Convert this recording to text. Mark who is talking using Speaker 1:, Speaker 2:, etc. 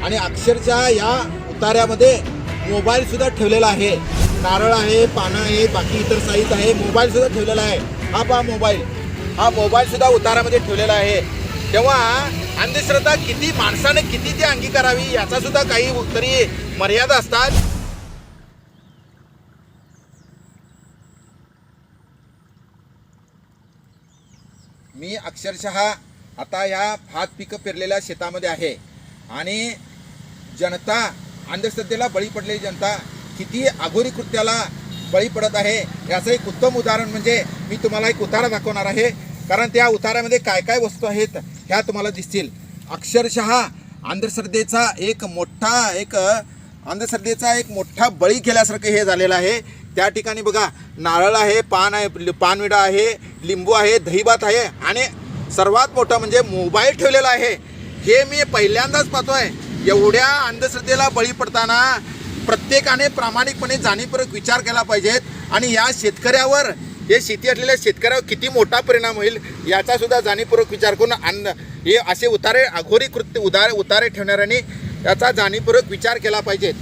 Speaker 1: आणि अक्षरशः या उतार्यामध्ये मोबाईल सुद्धा ठेवलेला आहे. नारळ आहे, पानं आहे, बाकी इतर साईज आहे, मोबाईल सुद्धा ठेवलेला आहे. हा पहा मोबाईल सुद्धा उतारामध्ये ठेवलेला आहे. तेव्हा अंधश्रद्धा किती माणसाने किती ती अंगीकारावी याचा सुद्धा काही तरी मर्यादा असतात. मी अक्षरशः आता या भात पिकं पेरलेल्या शेतामध्ये आहे आणि जनता अंधश्रद्धेला बळी पडलेली जनता किती अघोरी कृत्याला बळी पडत आहे याचं एक उत्तम उदाहरण म्हणजे मी तुम्हाला एक उतारा दाखवणार आहे. कारण त्या उतारामध्ये काय काय वस्तू आहेत ह्या तुम्हाला दिसतील. अक्षरशः अंधश्रद्धेचा एक मोठा बळी केल्यासारखं हे झालेलं आहे. त्या ठिकाणी बघा नारळ आहे, पान आहे, पानविडा आहे, लिंबू आहे, दहीभात आहे आणि सर्वात मोठं म्हणजे मोबाईल ठेवलेला आहे. हे मी पहिल्यांदाच पाहतोय. एवढ्या अंधश्रद्धेला बळी पडताना प्रत्येकाने प्रामाणिकपणे जाणीवपूर्वक विचार केला पाहिजेत आणि या शेतकऱ्यावर हे शेती असलेल्या शेतकऱ्यावर किती मोठा परिणाम होईल याचा सुद्धा जाणीवपूर्वक विचार करून हे असे उतारे अघोरी कृत्य उतारे ठेवणाऱ्यांनी याचा जाणीवपूर्वक विचार केला पाहिजेत.